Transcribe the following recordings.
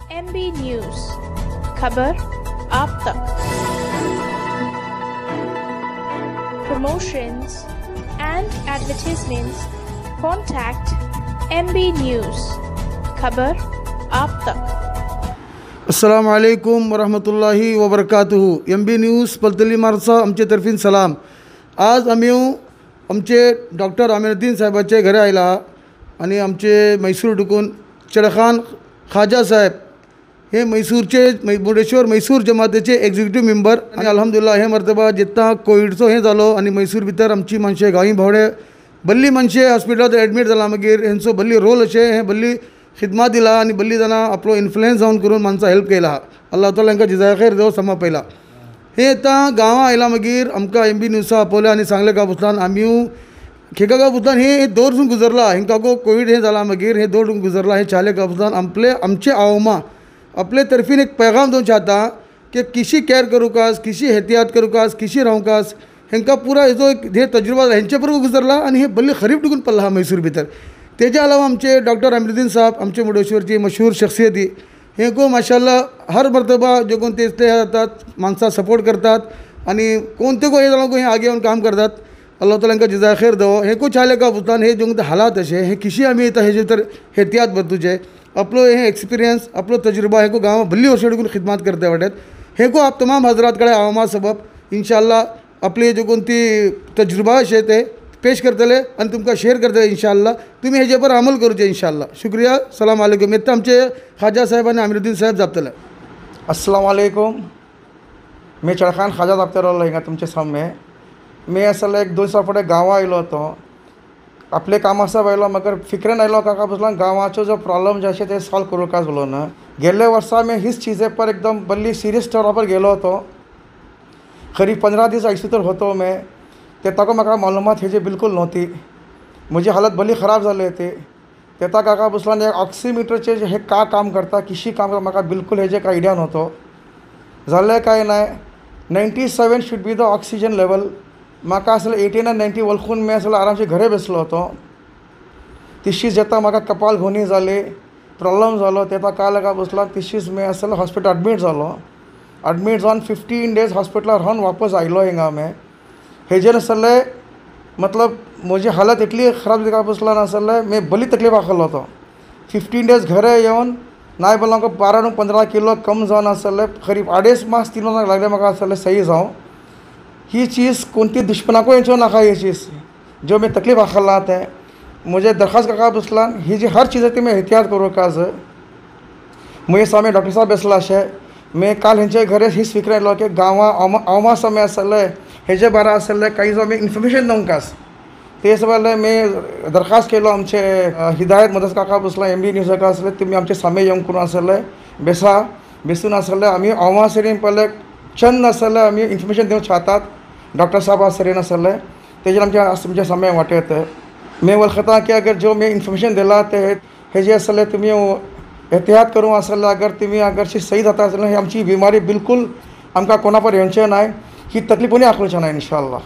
MB news खबर आप तक। Promotions and advertisements contact MB news खबर आप तक। अस्सलामु अलैकुम वरहमतुल्लाहि वबरकातुहू। MB न्यूज़ पलतली मार्सा आमचे तर्फीन सलाम। आज आम्ही आमचे डॉक्टर आमिनुद्दीन साहेबाचे घरा आयला आणि आमचे मैसूर डुकून चडखान खाजा साहेब हे मैसूरचे मुर्डेश्वर मैसूर जमातेचे एक्झिक्युटिव्ह मेंबर आणि अल्हम्दुलिल्लाह हे मर्तबा जेन्ना कोविडचो हे जालो आणि मैसूर भितर आमची मनशे गांवी भावडे बल्ली मनशे हॉस्पिटलांत एडमीट जाला मागीर हेंचो बल्ली रोल अशें हे बल्ली खिदमत दिला आणि बल्ली जाणां आपलो इन्फ्लुएन्स जावन करून माणसां हेल्प केला। अल्लाह ताला हांकां जिजाय खैर देव समा पयला। हे आतां गांवां आयला मागीर आमकां MB न्यूज़ा आपयलें आनी सांगलें गांवपुतलान आमी खेका गांवपुतलान हे दौरसून गुजरला हेंकां कोविड हे जाला मागीर हे दौरून गुजरला हे चाले गांवपुतलान आमचे आवमा अपने तरफीन एक पैगाम दूँ चाहता कि किसी केयर करूकास किसी एहतियात करूकास किसी रावकास हेंका पूरा जो हे तजुर्बा हेंचे बरोबर गुजरला आणि हे बल्ली खरीब डुकून पडला हा मैसूर भितर। तेच्या अलावा आमचे डॉक्टर आमिनुद्दीन साहब आमचे मुर्डेश्वरची मशहूर शख्सियती हे को माशाल्लाह हर मर्तबा जो कोण ते जातात माणसां सपोर्ट करतात आणि कोणते को हे जाणां हे आगे येऊन काम करतात। अल्लाह ताला हांकां जिजाय खैर देवो। हे को चाले का पुतान हे जो हालात अशे हे किशी आमी येता हेजे तर एहतियात बरतुचे अपलो हे एक्सपिरियंस अपलो तजुर्बा हे को गांव बल्ली वर्ष डुकून खिदमत करते वाटेत हे को आप तमाम हजरात कड़े आवामा सबब इंशाअल्लाह आपली जो कोणती तजुर्बा अशे ते पेश करतले आणि तुमकां शेअर करतले इंशाअल्लाह तुम्ही हेजे पर अमल करूचे इंशाअल्लाह। शुक्रिया। सलाम अलैकुम। येता आमचे खाजा साहेब आणि आमिनुद्दीन साहेब जातले। अस्सलाम वालेकुम। मैं चढ़खान खाजा जापते रहो हिंगा तुमचे सामने मैं असल एक 2 दिसा फुडें गांवां आयलो तो आपले काम आसा आयलो मगर फिक्रेन आयलो काका बसला गांवाचो जो प्रॉब्लम जे अशें ते सॉल्व करूंक उलोवन गेल्ले वर्सा मैं हिच चीज़े पर एकदम बल्ली सीरियस तौर पर गेलो तो करीब 15 दीस आयसू तर होतो मैं ते ताका म्हाका मालूमात हेजी बिल्कुल नव्हती। म्हजी हालत बल्ली ख़राब जाली होती। तेता काका बसला एक ऑक्सीमीटरचे हे का काम करता किशी काम करता म्हाका बिल्कुल हेजे कांय आयडिया नव्हतो। जाल्लें कांय नाय 97 should be the oxygen level म्हाका असले 89 आणि 90 वळखून मैं असले आरामसे घरे बसलो होतो। तिशीच येता म्हाका कपाल घोनी जाली प्रॉब्लम जालो तेता काय लागा बसला तिशीच मैं असले हॉस्पिटल एडमीट जालो। एडमीट जावन 15 डेज हॉस्पिटलार रावन वापस आयलो हिंगा मैं हेजेर असले मतलब म्हजी हालत इतली खराब जाली बसला नासले मैं बरी तकलीफ आखलो होतो। 15 डेज घरे येवन नाय बोला म्हाका 12 नु 15 किलो कम जावन असले करीब 2.5 मास 3 मास लागले म्हाका असले सही जावं। ही चीज़ कोणती दुश्मनाको येचो नाका ये चीज़ जो मैं तकलीफ आखला है मुझे दरख्वास्त काका बसलान ही जी हर चीज़ ती मैं एहतियात करूँ काज मुझे सामने डॉक्टर साहब बेसला अशे मैं काल हेंचे घरे हीच फिक्र आयलो की गांवां आवमा समय आसले हेजे बारा आसले काही जो मैं इन्फॉर्मेशन दिवंकास ते सवाले मैं दरख्वास्त केलो आमचे हिदायत मदत काका बसला MB न्यूज़ का आसले तुमी आमचे सामे येवंक करून आसले बेसून आसले आमी आवमा सरीन पहले चंद आसले आमी इन्फॉर्मेशन दिवंक चाहतात डॉक्टर साहब सरीन आसले तेजेर तुमच्या सामने वाटेत मैं वळखता की अगर जो मैं इन्फॉर्मेशन दिला ते हेजे आसले तुमी एहतियात करूँ आसले अगर तुमी अगरशी सही जाता आसले ही आमची बिमारी बिल्कुल आमकां कोणा पर येवचें नाय ही तकलीफ कोणी आखलुचें नाय इंशाअल्लाह।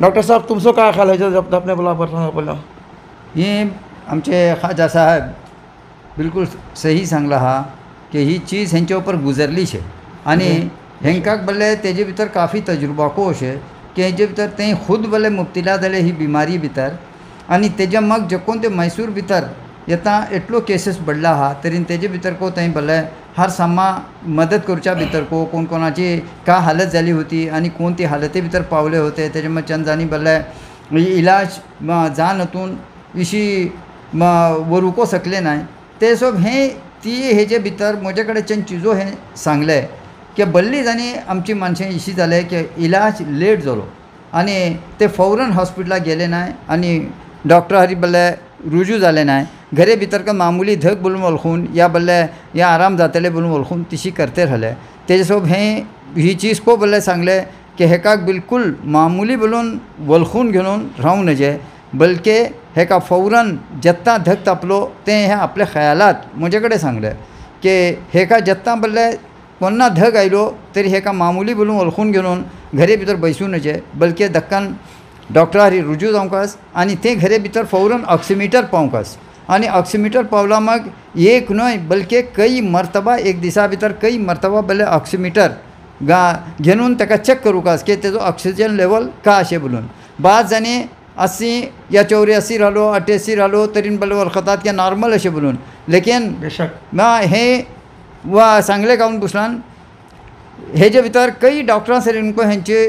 डॉक्टर साहब तुमचो काय ख्याल हेजे आपने बोला पडलो ये आमचे खाजा साहब बिल्कुल सही सांगला हा की ही चीज़ हेंचे ऊपर गुजरली शे आनी हेंकाक बल्ले तेजे भितर काफ़ी तजुर्बाको अशे की हेजे भितर ते खुद बल्ले मुब्तला जाले ही बिमारी भितर आनी तेजे मग जकोन ते मैसूर भितर येता एटलो केसेस बढ़ला हा तरी तेजे भितर को थंय बल्ले हर सामा मदत करच्या भितर को कोण कोणाची का हालत जाली होती आणि कोण ती हालते भितर पावले होते तेजे मग चंद जाणी बल्ले इलाज जान हातून इशी वरूको सकले नाय ते सब हे ती हेजे भितर म्हजे कडेन चंद चिजो हे सांगले की बल्ली जाणी आमची माणसें इशी जाले की इलाज लेट जालो आनी ते फौरन हॉस्पिटलाक गेले नाय आनी डॉक्टर हरी बल्ले रुजू जाले नाय घरे भितर का मामूली धक बोलून वळखून या बल्ले या आराम जातले बोलून वळखून तिशी करते राहले तेजे सोब हे ही चीज को बल्ले सांगले की हेकाक बिल्कुल मामूली बोलून वळखून घेवन रावूं नजे बल्कि हेका फौरन जत्ता धक तापलो ते हे आपले ख्यालात म्हजे कडेन सांगले की हेका जत्ता बल्ले कोन्ना धग आयलो तरी हेका मामूली बोलून वळखून घेवन घरे भितर बैसूं नजे बल्कि दक्कन डॉक्टरारी रुजू जावंकास आनी ते घरे भितर फौरन ऑक्सिमीटर पावंकास आनी ऑक्सिमीटर पावला मग एक न्हय बल्कि कई मर्तबा एक दिसा भितर कई मर्तबा बल्ले ऑक्सिमीटर घेवन ताका चेक करूंक आस की तेजो ऑक्सिजन लेवल का अशें बोलून बाद जाणी 80 या 84 रालो 88 रालो तरीन बल्ले वळखतात की नॉर्मल अशें बोलून लेकिन बेशक हे वा सांगले कावून पुसलान हेजे भितर कई डॉक्टरां सरीन हेंचे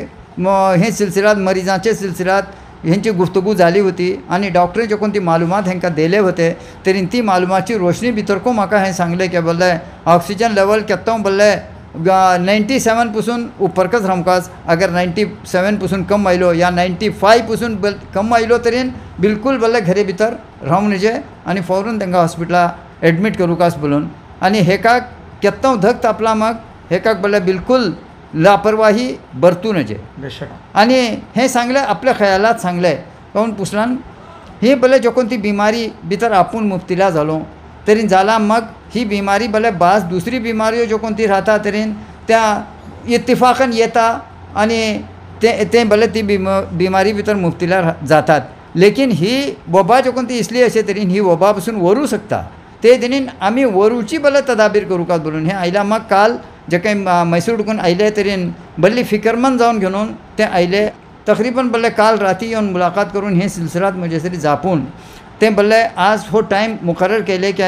हे सिलसिलात मरीजांचे सिलसिलात हेंची गुफ्तगू जाली होती आणि डॉक्टरे जो ती मालूमात हेंकां दिले होते तरी ती मालूमाची रोशनी भितर को म्हाका हें सांगलें की बोल्ले ऑक्सिजन लेवल केत्तो बोल्ले 97 पसून उपरकच रावकास अगर 97 पसून कम आयलो या 95 पसून कम आयलो तरी बिलकुल बोल्ले घरे भितर रावूं नजे आनी फौरन तांकां हॉस्पिटला एडमीट करूकास बोलून आनी हेकाक केत्तो धग तापला मग हेकाक बोल्ले बिलकुल लापरवाही बरतू नजे बेशक आनी हें सांगलें आपल्या खयालात सांगलें कावून पुसलान ही बोले जोकोन ती बिमारी भितर आपूण मुब्तिला जालो तरी जाला मग ही बिमारी बोले बास दुसरी बिमाऱ्यो जो कोण ती राहता तरी त्या इत्तिफाकन येता आनी ते बोले ती बिमारी भितर मुब्तिला जातात लेकिन ही वबा जो कोण ती इसली अशें तरेन ही वबा पासून व्हरूं शकता ते तरेन आमी व्हरूची बोले तदाबीर करूंक बोलून हें आयला मग काल जे काही मैसूर डुकून आयले तरेन बल्ली फिकरमंद जावन घेवन ते आयले तकरीबन बोले काल राती येवन मुलाकात करून हे सिलसिलात म्हजेसरी जापून ते बोले आज हो टाइम मुकर्रर केले की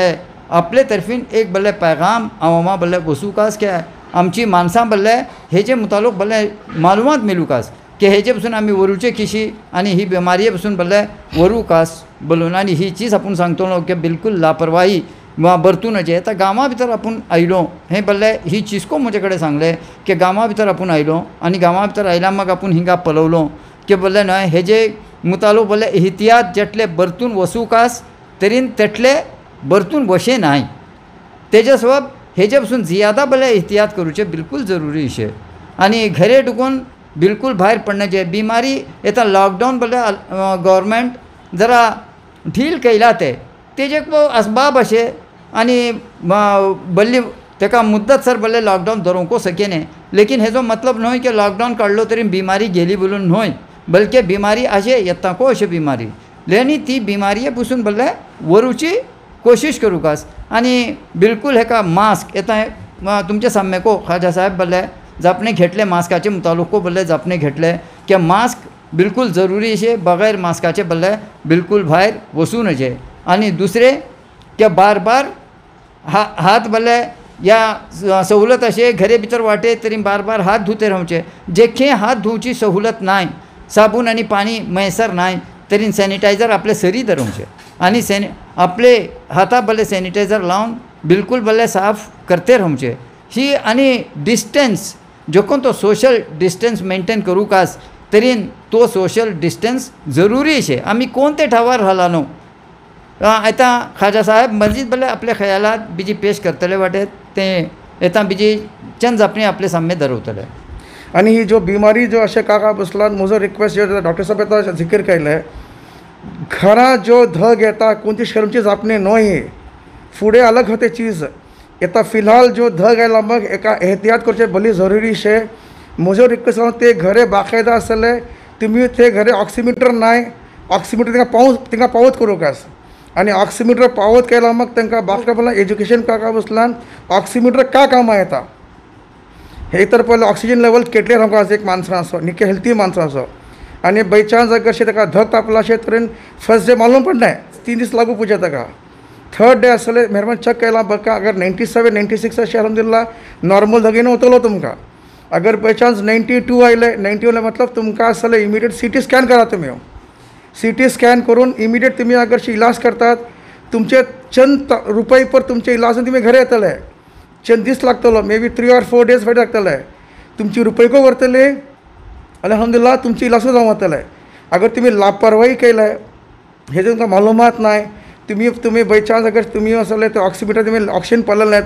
आपले तरफीन एक बोले पैगाम आवामा बोले वसूकास के आमची माणसां बोले हेजे मुतालूक बोले मालूमात मेलूकास की हेजे पासून आमी वरूचे किशी आनी ही बिमारी पासून बोले वरूकास बोलून आनी ही चीज आपूण सांगतलो की बिलकुल लापरवाही बरतू नजे आतां गांवा भितर आपूण आयलो हें बोल्ले ही चिस्को म्हजे कडेन सांगलें की गांवा भितर आपूण आयलो आनी गांवा भितर आयला मग आपूण हिंगा पळवलो की बोल्ले न्हय हेजे मुतालूक बोले एहतियात जेटले बरतून वसूकास तरीन तेटले बरतून वशे नाय तेजे सबब हेजे पासून जियादा बोले एहतियात करूचे बिलकुल जरुरी अशें आनी घरे ढुकून बिलकुल भायर पडण्याचे बिमारी येता लॉकडावन बोले गव्हर्मेंट जरा ढील केला तेजे असबाब अशे आनी बल्ली तेका मुद्दत सर बोले लॉकडावन धरूंक सकेने लेकिन हेजो मतलब न्हय की लॉकडावन काडलो तरी बिमारी गेली बोलून न्हय बल्कि बिमारी अशें येताको अशें बिमारी लेनी ती बिमारी पसून बोले वरूची कोशिश करूकास आनी बिलकुल हेका मास्क येता तुमचे सामको खाजा साहेब बोले जपणे घेतले मास्काचे मुतालुको बोले जपणे घेतले की मास्क बिलकुल जरुरी अशें बगैर मास्काचे बोले बिलकुल भायर वचूं नजे आनी दुसरे की बार बार हात बोले या सहूलत अशे घरे भितर वाटे तरी बार बार हात धुते रावचे जेखे हात धुवची सहूलत नाय साबून आनी पाणी मैसर नाय तरी सॅनिटायझर आपले सरी धरूंचे आनी आपले हाता बोले सॅनिटायझर लावन बिलकुल बोले साफ करते रावचे ही आनी डिस्टन्स जो कोण तो सोशल डिस्टन्स मेंटेन करूकास तरी तो सोशल डिस्टन्स जरुरी अशें आमी कोण ते ठावार रावला न्हू आतां खाजा साहेब मजीद बोले आपले खयालात बीजी पेश करतले वाटेत ते येता बीजी चंद जापणी आपले सामने धरवतले आणि ही जो बीमारी जो अशें काका बसला म्हजो रिक्वेस्ट जो डॉक्टर साहेब येता जिकीर केले घरा जो धग येता कोणती शर्मची जापणी न्हय फुडें अलग होते चीज येता फिलहाल जो धग आयला मग एका एहतियात करचे भली जरुरी शे म्हजो रिक्वेस्ट ते घरे बाकायदा आसले तुमी ते घरे ऑक्सिमीटर नाय ऑक्सिमीटर तिंका पावत करूकास आणि ऑक्सिमीटर पावत केला मग तांकां बाकी बोला एज्युकेशन काका बसलान ऑक्सिमीटर का कामां येता हे तर पहिले ऑक्सिजन लेवल केटले रावपाक एक माणसां असो निके हेल्थी माणसां असो आनी बाय चान्स अगर अशें ताका धग तापला अशें तरेन फर्स्ट डे मालूम पडनाय 3 दीस लागू पुजे ताका थर्ड डे आसले मेहरबान चेक केला बका अगर 97 96 अशें अलहमदुल्ला नॉर्मल धगेन वतलो तुमकां अगर बाय चान्स 92 आयले 91 मतलब तुमकां आसले इमिडिएट CT स्कॅन करा तुमी CT स्कॅन करून इमिडिएट तुम्ही अगर इलाज करतात तुमचे चंद रुपये पर तुमचे इलाज तुम्ही घरे येतले चंद दीस लागतलो मे बी 3 or 4 days फाटी लागतले तुमची रुपये वरतले अल्हम्दुलिल्लाह तुमची इलाज जावं वतले अगर तुम्ही लापरवाही केले हे तुमकां मालूमात नाय तुम्ही बाय चान्स अगर तुम्ही असले तर ऑक्सिमीटर तुम्ही ऑक्सिजन पडले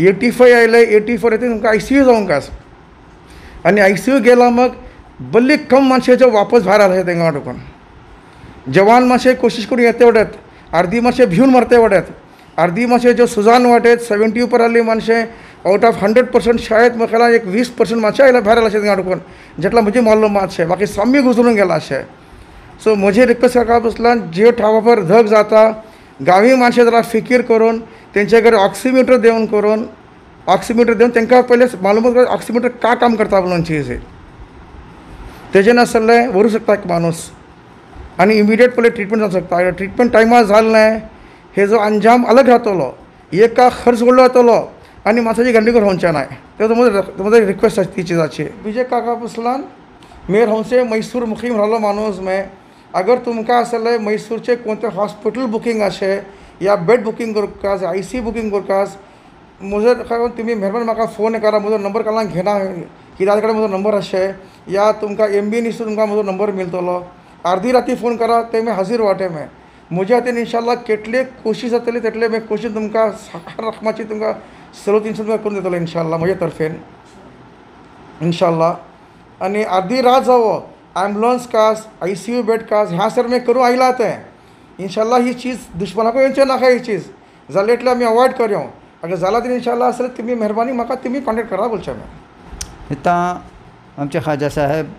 85 आयले 84 येते तुमकां ICU जावंक आस आनी ICU गेला मग बल्ली कम माणसाचे वापस भायर आले तेंगा वाटून जवान मातशे कोशिश करून येते वडत अर्धी मातशे भिवन मरते वडत अर्धी मातशे जो सुजान वाटेत 70 ऊपर आली माणशे आउट ऑफ 100% शाळेत म्हाका एक 20% मातशे आयला भायर आला अशें अडकून जेटला म्हजी मारलो मातशे बाकी साम्य गुजरून गेला अशें सो म्हजे रिक्वेस्ट काका बसला जे ठावा पर धग जाता गांवी माणसे जरा फिकीर करून तेंचे कडेन ऑक्सिमीटर देवन करून ऑक्सिमीटर देवन तांकां पयले मालूम करता ऑक्सिमीटर का काम करता म्हणून चीज तेजे नासलें व्हरू शकता एक माणूस आनी इमिडिएट पयले ट्रिटमेंट जावंक शकता ट्रिटमेंट टायमार जालें न्हय हेजो अंजाम अलग रावतलो एका खर्च व्हडलो जातलो आनी माणसाची गंडीक रावचें नाय तेजो म्हजो रिक्वेस्ट आसा ती चिजाची विजय काका पुसलान मेर हमसे मैसूर मुखीम राहिलो माणूस मैं अगर तुमकां आसले मैसूरचे कोणते हॉस्पिटल बुकिंग अशे या बेड बुकिंग करकास IC बुकिंग करकास म्हजो तुमी मेहरबान म्हाका फोन करा म्हजो नंबर कालां घेना कित्याक कडेन म्हजो नंबर अशे या तुमकां MB न्यूज तुमकां म्हजो नंबर मेळटलो अर्दी राती फोन करा ते मैं हाजीर वाटे मैं म्हजे हातीन इंशाल्लाह केटले कोशिश जातली तेटले मैं कोशिश तुमकां रकमाची तुमकां सर्व 300 तुमकां करून दितलो इंशाल्लाह म्हजे तर्फेन इंशाल्लाह आनी अर्दी रात जावो एम्बुलन्स कास ICU बेड कास ह्या सर मैं करूं आयला तें इंशाल्लाह ही चीज दुश्मनाको येवचें नाका ही चीज जाले इतले आमी अवॉयड करयो अगर जाला तर इंशाल्लाह आसले तुमी मेहरबानी म्हाका तुमी कॉन्टेक्ट करा बोलचें मैं इतना आमचे खाजा साहेब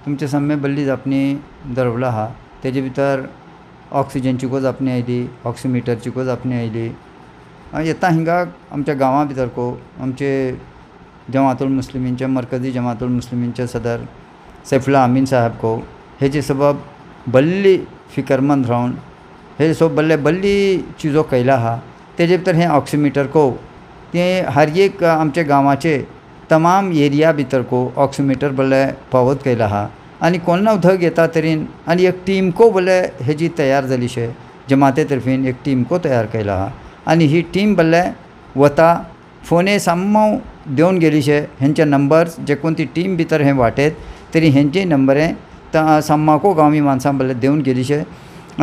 तुमचे सामने बल्ली जापणी दरवला हा तेजे भितर ऑक्सिजनची को जापणी आयली ऑक्सिमिटरची को जापणी आयली येता हिंगा आमच्या गांवा भितर को आमचे जमातुल मुस्लिमींचे मरकजी जमातुल मुस्लिमींचे सदर सैफुल्ला अमीन साहब को हेजे सबब बल्ली फिकरमंद रावन हे सब बल्ली चीजो कैला हा तेजे भितर हें ऑक्सिमीटर को ते हर एक आमचे गांवाचे तमाम एरिया भितर को ऑक्सिमीटर बल्ले फावत कैला हा आनी कोन्ना उदक येता तरेन आनी एक टीम को बल्ले हेजी तयार जाली शे जमाते तर्फीन एक टीम को तयार कैला हा आनी ही टीम बल्ले वता फोने साम्मो देवन गेली शे हेंचे नंबर्स जे कोण ती टीम भितर हें वाटेत तरी हेंचे नंबरें साम्माको गांवी माणसां बल्ले देवन गेली शे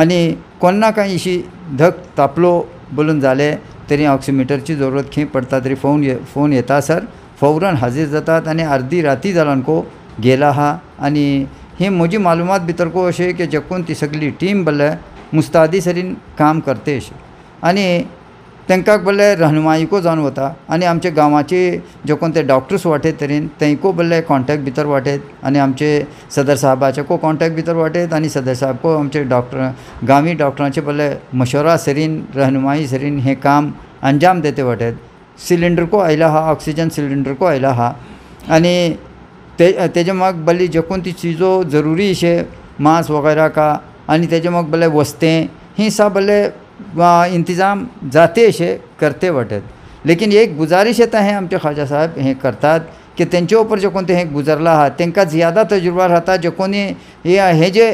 आनी कोन्ना कांय इशी धक तापलो बोलून जाले तरी ऑक्सिमीटरची जरूरत खंय पडटा तरी फोन येता सर फौरन हाजीर जातात आनी अर्दी राती जालान को गेला हा आनी ही म्हजी मालुमात भितर को अशें की जेकून ती सगळी टीम बल्ले मुस्तादी सरीन काम करते अशें आनी तांकां बल्ले रहनुमाई को जावन वता आनी आमचे गांवाचे जे कोण ते डॉक्टर्स वाटेत तरेन तेंको बल्ले कॉन्टॅक्ट भितर वाटेत आनी आमचे सदर साहबाचे को कॉन्टॅक्ट भितर वाटेत आनी सदर साहब को आमचे डॉक्टर गांवी डॉक्टरांचे बल्ले मशवरा सरीन रहनुमाई सरीन हें काम अंजाम देते वाटेत सिलिंडर को आयला हा ऑक्सिजन सिलिंडर को आयला हा आनी तेजे माग बल्ली जे कोण ती चीजो जरूरी शे मांस वगैरह का आनी तेजे माग बल्ले वस्तें ही सब बल्ले इंतज़ाम जाते अशे करते वटेत लेकिन एक गुजारिश येता हें आमचे खाजा साहेब हें करतात की तेंचे ऊपर जे कोण ते हें गुजरला हा तांकां जियादा तजुर्बा राहता जे कोणी हें जे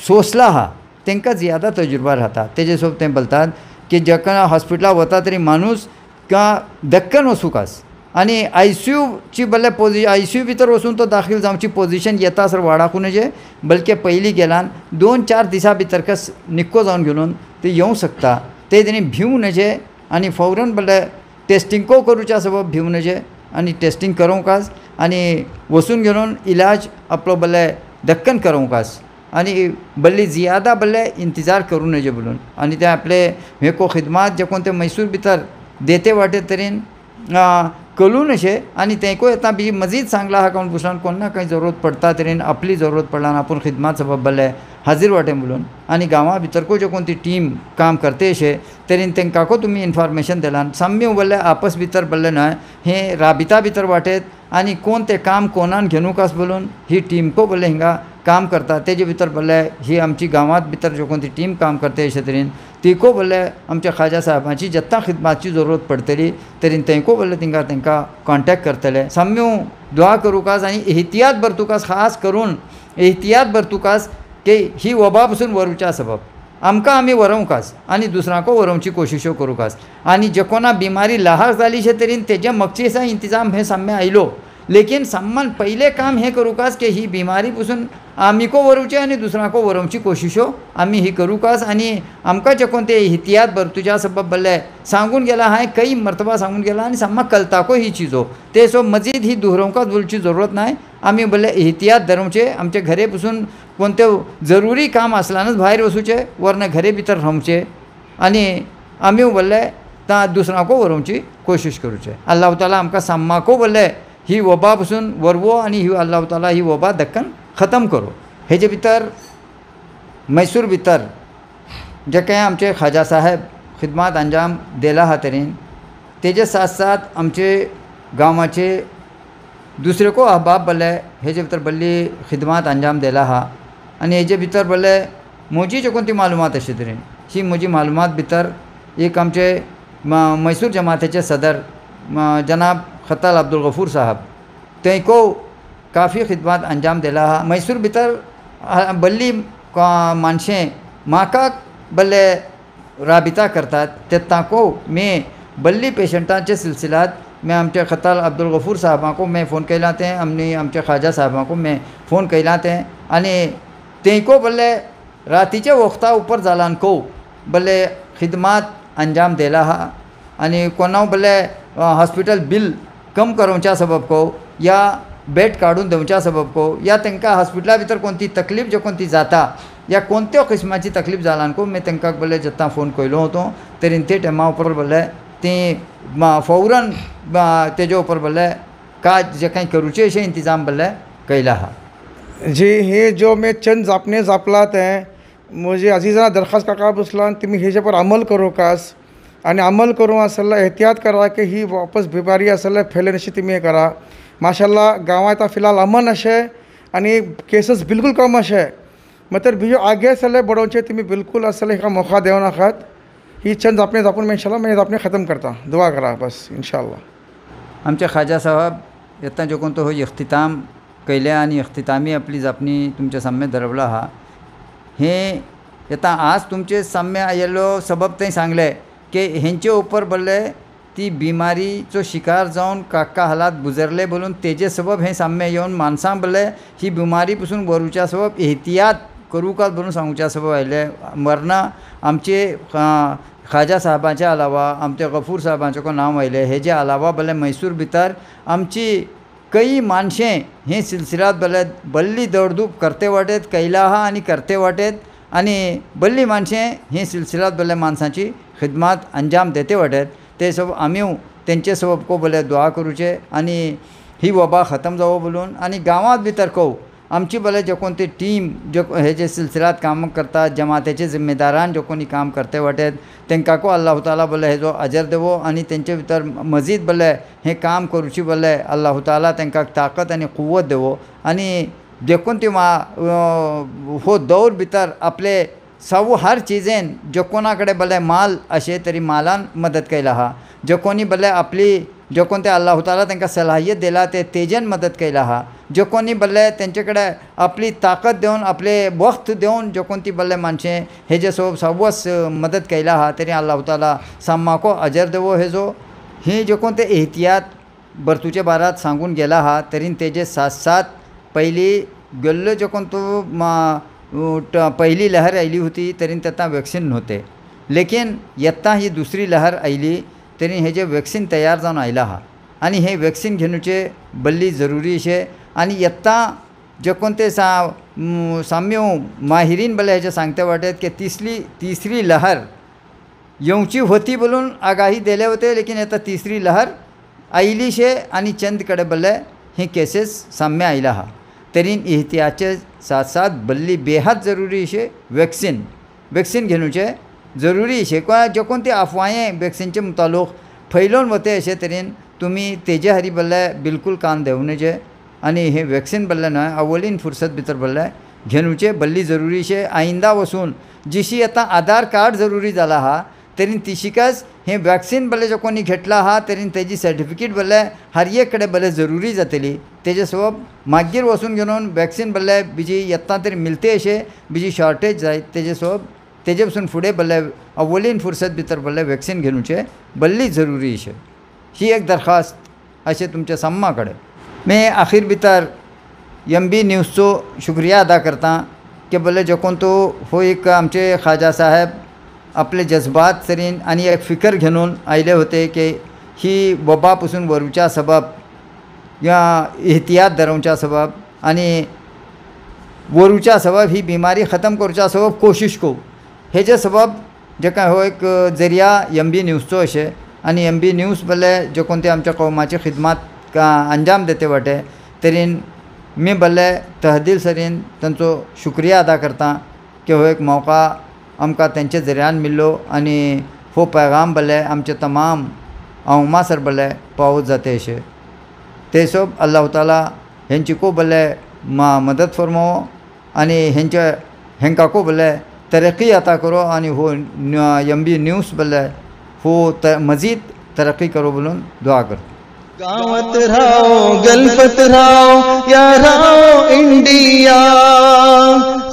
सोंसला हा तांकां जियादा तजुर्बा राहता तेजे सोब ते बोलतात की जेका हॉस्पिटलाक वता तरी माणूस का दक्कन वचूकास आनी ICUची बल्ले ICU भितर वचून तो दाखल जावची पोजिशन येता सर वाडाकून जे बल्कि पयलीं गेल्यान 2-4 दिसां भितर कस निक्को जावन घेवन ते येवंक शकता ते तेणी भिवूं नजे आनी फौरन बल्ले टेस्टिंग को करूच्या सबब भिवूं नजे आनी टेस्टिंग करूंकास आनी वचून घेवन इलाज आपलो बल्ले दक्कन करूंकास आनी बल्ली जियादा बल्ले इंतजार करूं नजे बोलून आनी ते आपले हेको खिदमात जे कोण ते मैसूर भितर देते वाटे तरेन कळून अशें आनी तेंको येता बी मजीद सांगला हा कोण पुसलान कोन्ना खंय जरूरत पडटा तरेन आपली जरूरत पडलान आपूण खिदमात सबब बल्ले हाजीर वाटे बोलून आनी गांवा भितर को जे कोण ती टीम काम करते अशें तरेन तेंकां को तुमी इन्फॉर्मेशन दिलान साम्य बल्ले आपस भितर बल्ले न्हय हें राबिता भितर वाटेत आनी कोण ते काम कोणान घेवनुकास बोलून ही टीम को बल्ले हिंगा काम करता तेजे भितर बल्ले ही आमची गांवांत भितर जे कोण ती टीम काम करते अशे तरेन तिको बल्ले आमच्या खाजा साहेबांची जेत्ता खिदमातची जरूरत पडटली तरेन तेंको बल्ले तांकां कॉन्टॅक्ट करतले साम्यो दुआ करूकास आनी एहतियात बरतुकास खास करून एहतियात बरतुकास की ही वबा पसून वरूच्या सबब आमकां आमी वरोवकास आनी दुसऱ्यांको वरोवची कोशिशो करूकास आनी जे कोणा बिमारी लाहाक जाली शे तरेन तेजे मगचेसा इंतजाम हे साम्य आयलो लेकिन सम्मान पहिले काम हे करूकास की ही बिमारी पसून आमी को वरूचे आनी दुसऱ्यांको वरोवची कोशिशो आमी ही करूकास आनी आमकां जे कोण ते एहतियात बरतुच्या सबब बल्ले सांगून गेला हांवें कई मर्तबा सांगून गेला आनी साम्मा कळताको ही चिजो ते सो मजीद ही दुहरोवकाच बोलची जरूरत नाय आमी बल्ले एहतियात धरूचे आमचे घरे पसून कोणते जरुरी काम आसल्यानच भायर वचूचे वरना घरे भितर रावचे आनी आमी बल्ले दुसऱ्यांको वरोवची कोशिश करूचे अल्लाह ताला आमकां साम्माको बल्ले ही वबा पसून वरवो आनी ही अल्लाह ताला ही वबा दक्कन खतम करो हेजे भितर मैसूर भितर जे काही आमचे खाजा साहेब खिदमत अंजाम दिला हा तरेन तेजे साथ साथ आमचे गांवाचे दुसरे को अहबाब बल्ले हेजे भितर बल्ली खिदमत अंजाम दिला हा आनी हेजे भितर बल्ले म्हजी जे कोणती मालूमात अशे तरेन ही म्हजी मालूमात भितर एक आमचे मैसूर जमातेचे सदर जनाब खत्ताल अब्दुल गफूर साहब तेको काफ़ी खिदमत अंजाम दिला हा मैसूर भितर बल्ली मानशें म्हाका बल्ले राबिता करतात ते ताको मैं बल्ली पेशंटांचे सिलसिलात मैं आमचे खत्ताल अब्दुल गफूर साहबा को मैं फ़ोन कैला तें आमने आमचे खाजा साहबा को मैं फ़ोन कैला तें आनी तेको बल्ले रातीचे वक्ता ऊपर जालान को बल्ले खिदमत अंजाम दिला हा आनी कोणाक बल्ले हॉस्पिटल बिल कम करूच्या सबब को या बेड काढून देवच्या सबब को या तांकां हॉस्पिटला भितर कोणती तकलीफ जो कोणती जाता या कोणत्या किस्माची तकलीफ जालान को मैं तांकां बल्ले जेन्ना फ़ोन केलो होतो तरीन ते टायमा उपर बल्ले ती फौरन तेजे उपर बल्ले काज जे काही करूचे अशें इंतजाम बल्ले कैला हा जी हे जो मैं चंद जापने जापलात हैं मुझे अजीज़ाना दरख्वास्त काका बसलान तुम हेजे पर अमल करो कास आणि अमल करूँ असल एहतियात करा कि ही वापस बीमारी असल फैलनशी तुमी करा माशाल्लाह गांवांत फिलहाल अमन अशे आनी केसेस बिल्कुल कम अशे मतलब बीजो आगे असल बडोवचे तुमी बिल्कुल असल हेका मौका देवनाकात ही चंद जापने जापून मैं इंशाल्लाह मैं जापने ख़त्म करता दुआ करा बस इंशाल्लाह आमचे खाजा साहब येता जो कोण तो हो इख्तिताम कैले आनी इख्तितामी आपली जापनी तुमचे सामने धरवला हा हे येता आज तुमचे सामने आयलो सबब ते सांगले की हेंचे ऊपर बल्ले ती बिमारीचो शिकार जावन काका हालात गुजरले बोलून तेजे सबब हे सामने येवन माणसां बल्ले ही बिमारी पासून वरूच्या सबब एहतियात करूं का बोलून सांगूच्या सबब आयले मरना आमचे खाजा साहबाचे अलावा आमचे गफूर साहबाचे को नांव आयले हेजे अलावा बल्ले मैसूर भितर आमची कई मानशें हे सिलसिलात बल्ले बल्ली दौडधूप करते वाटेत कैला हा आनी करते वाटेत आनी बल्ली मानशें हे सिलसिलात बल्ले माणसांची खिदमत अंजाम देते वाटेत ते सब आमी तेंचे सबब को बल्ले दुआ करूचे आनी ही वबा ख़त्म जावो बोलून आनी गांवांत भितर को आमची बल्ले जो कोण ती टीम जो हेजे सिलसिलात काम करतात जमातेचे जिम्मेदारान जो कोणी काम करते वाटेत तेंकां को अल्लाह ताला बल्ले हेजो अजर देवो आनी तेंचे भितर मजीद बल्ले हे काम करूची बल्ले अल्लाह ताला तेंकां ताकत आनी कुवत देवो आनी देखून ती हो दौर भितर आपले सव हर चीजेन जो कोणा कडेन बल्ले माल अशे तरी मालान मदत केला हा जो कोणी बल्ले आपली जो कोण ते अल्लाह ताला तांकां सलाहियत दिला ते तेजेन मदत केला हा जो कोणी बल्ले तेंचे कडेन आपली ताकत देवन आपले वक्त देवन जो कोण ती बल्ले मानशें हेजे सोब सवस मदत केला हा तरी अल्लाह ताला साम्माको अजर देवो हेजो ही जो कोण ते एहतियात बर्तूचे बारात सांगून गेला हा तरी तेजे साथ साथ पयली गेल्लो जो कोण तो पहली लहर आयली होती तरी तेन्ना वॅक्सीन नव्हते लेकिन येता ही दुसरी लहर आयली तरी हेजे वॅक्सीन तयार जावन आयला हा आनी हे वॅक्सीन घेवचे बल्ली जरुरी अशे आनी येता जे कोण ते साम्यो माहिरीन बल्ले हेजे सांगते वाटेत की तीसरी लहर येवची होती बोलून आगाही दिले होते लेकिन येता तीसरी लहर आयली शे आनी चंद कडे बल्ले हे केसेस साम्य आयला हा तरी एहतियाचे साथ साथ बल्ली बेहद जरूरी अशे वॅक्सीन घेवचे जरुरी अशे जो कोण ते अफवायें वॅक्सीनचे मुतालूक फैलोवन वते अशे तरेन तुमी तेजे हारी बल्ले बिलकुल कान देवनचे आनी हे वॅक्सीन बल्ले न्हय अवलीन फुर्सत भितर बल्ले घेवचे बल्ली जरुरी अशे आयिंदा वचून जिशी आतां आधार कार्ड जरुरी जाला हा तरी तिशीकच हे वॅक्सीन बल्ले जो कोणी घेतला हा तरी तेजी सर्टिफिकेट बल्ले हर एक कडेन बल्ले जरुरी जातली तेजे सबब मागीर वचून घेवन वॅक्सीन बल्ले बिजी येता तरी मिलते अशे बिजी शॉर्टेज जाय तेजे सबब तेजे पसून फुडें बल्ले अवलीन फुर्सत भितर बल्ले वॅक्सीन घेवचे बल्ली जरुरी अशे ही एक दरखास्त अशें तुमच्या सम्मा कडेन मैं आखिर भितर MB न्यूजचो शुक्रिया अदा करता की बल्ले जो कोण तो हो एक आमचे खाजा साहेब आपले जज्बात तरीन आनी एक फिकर घेवन आयले होते की ही वबा पासून वरूच्या सबब या एहतियात धरवच्या सबब आनी वरूच्या सबब ही बिमारी ख़त्म करच्या सबब कोशिश को हेजे सबब जेका हो एक जरिया MB न्यूजचो अशे आनी MB न्यूज बल्ले जो कोण ते आमच्या कौमाची खिदमत अंजाम देते वाटे तरीन मी बल्ले तहदिल सरीन तांचो शुक्रिया अदा करता की हो एक मौका आमकां तेंचे जरियान मिल्लो आनी हो पैगाम बल्ले आमचे तमाम अवमा सर बल्ले पावत जाते अशें ते सब अल्लाह ताला हेंची खूब बल्ले मदत फरमावो आनी हेंकां खूब बल्ले तरक्की अता करो आनी हो MB न्यूज़ बल्ले हो मज़ीद तरक्की करो बोलून दुआ करता। गावत राहो गल्फत राहो या राहो इंडिया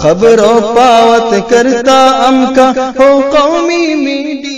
खबरों पावत करता अमका हो कौमी मीडिया।